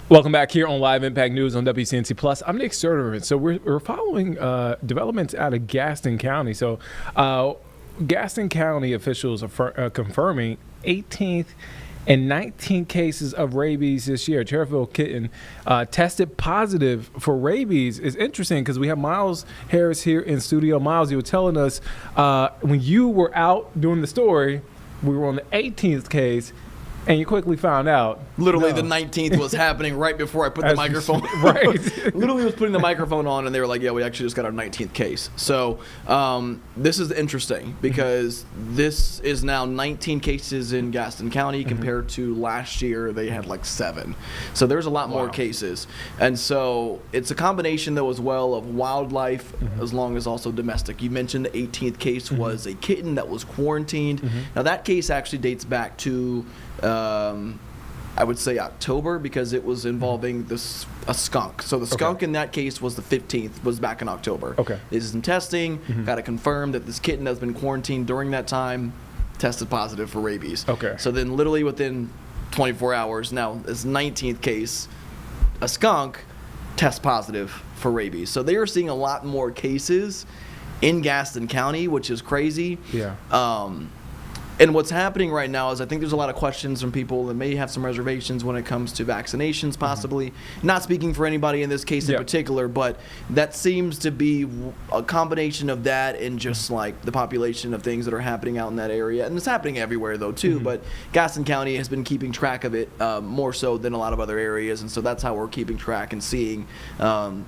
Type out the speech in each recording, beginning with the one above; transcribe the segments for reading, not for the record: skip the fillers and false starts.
Welcome back here on Live Impact News on WCNC Plus. I'm Nick Sturtevant. So we're following developments out of Gaston County. So Gaston County officials are confirming 18th and 19 cases of rabies this year. Cherryville kitten tested positive for rabies. It's interesting because we have Miles Harris here in studio. Miles, you were telling us when you were out doing the story, we were on the 18th case. And you quickly found out. Literally, the 19th was happening right before I put the microphone on. Right. Literally was putting the microphone on, and they were like, yeah, we actually just got our 19th case. So this is interesting because this is now 19 cases in Gaston County compared to last year they had like 7. So there's a lot more cases. And so it's a combination, though, as well of wildlife as long as also domestic. You mentioned the 18th case was a kitten that was quarantined. Now, that case actually dates back to I would say October because it was involving a skunk. So the skunk in that case was the 15th, was back in October. Okay. They did some testing, got to confirm that this kitten that's been quarantined during that time tested positive for rabies. Okay. So then literally within 24 hours, now this 19th case, a skunk tests positive for rabies. So they are seeing a lot more cases in Gaston County, which is crazy. Yeah. And what's happening right now is I think there's a lot of questions from people that may have some reservations when it comes to vaccinations, possibly. Not speaking for anybody in this case in particular, but that seems to be a combination of that and just like the population of things that are happening out in that area. And it's happening everywhere, though, too. But Gaston County has been keeping track of it more so than a lot of other areas. And so that's how we're keeping track and seeing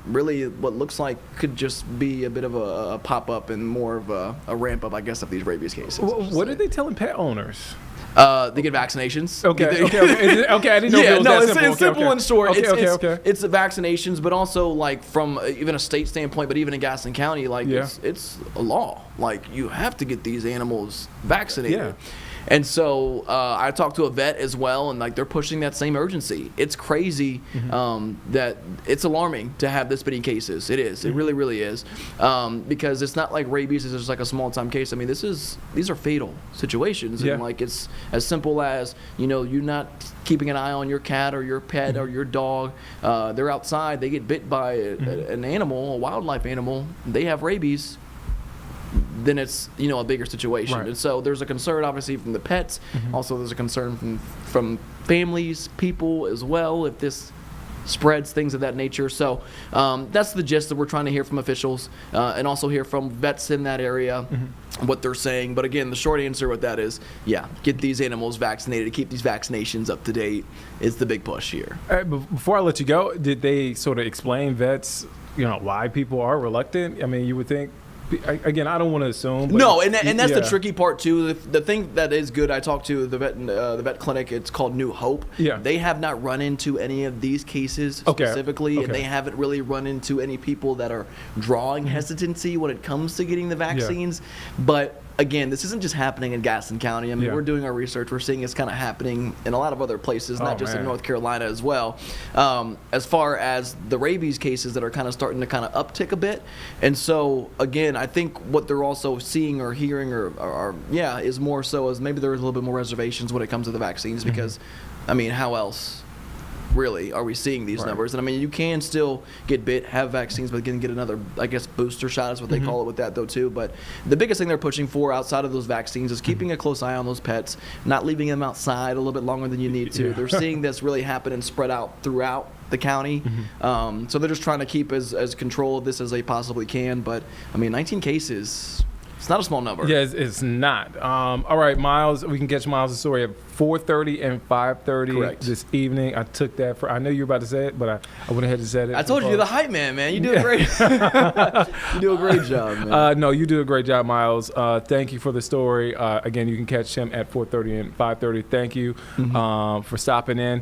really what looks like could just be a bit of a pop-up and more of a ramp-up, I guess, of these rabies cases. What are they telling pet owners? They get vaccinations. Okay. I didn't know if it was that simple. It's simple and short. Okay. It's the vaccinations, but also like from even a state standpoint, but even in Gaston County, like it's a law. Like you have to get these animals vaccinated. Yeah. And so I talked to a vet as well, and like they're pushing that same urgency. It's crazy that it's alarming to have this many cases. It is. It really, really is. Because it's not like rabies is just like a small time case. I mean, these are fatal situations. And like it's as simple as, you not keeping an eye on your cat or your pet or your dog. They're outside. They get bit by an animal, a wildlife animal. They have rabies. Then it's a bigger situation. And so there's a concern obviously from the pets. Also there's a concern from families, people as well, if this spreads, things of that nature. So that's the gist that we're trying to hear from officials and also hear from vets in that area, what they're saying. But again, the short answer with that is, get these animals vaccinated, keep these vaccinations up to date is the big push here. Before I let you go, did they sort of explain, vets, why people are reluctant? I mean, you would think, again, I don't want to assume. But no, and that's the tricky part too. The thing that is good, I talked to the vet clinic. It's called New Hope. Yeah. They have not run into any of these cases specifically, and they haven't really run into any people that are drawing hesitancy when it comes to getting the vaccines. But again, this isn't just happening in Gaston County. I mean, we're doing our research. We're seeing it's kind of happening in a lot of other places, not just in North Carolina as well. As far as the rabies cases that are kind of starting to kind of uptick a bit. And so, again, I think what they're also seeing or hearing is more so as maybe there's a little bit more reservations when it comes to the vaccines because, I mean, how else really are we seeing these numbers? And I mean, you can still get bit, have vaccines, but get another, I guess, booster shot is what they call it with that though too. But the biggest thing they're pushing for outside of those vaccines is keeping a close eye on those pets, not leaving them outside a little bit longer than you need to. They're seeing this really happen and spread out throughout the county. So they're just trying to keep as control of this as they possibly can. But I mean, 19 cases, it's not a small number. Yeah, it's not. All right, Miles, we can catch Miles' story at 4:30 and 5:30 this evening. I took that I know you were about to say it, but I went ahead and said it. I told you, you're the hype man. You do a great you do a great job, man. No, you do a great job, Miles. Thank you for the story. Again, you can catch him at 4:30 and 5:30. Thank you for stopping in.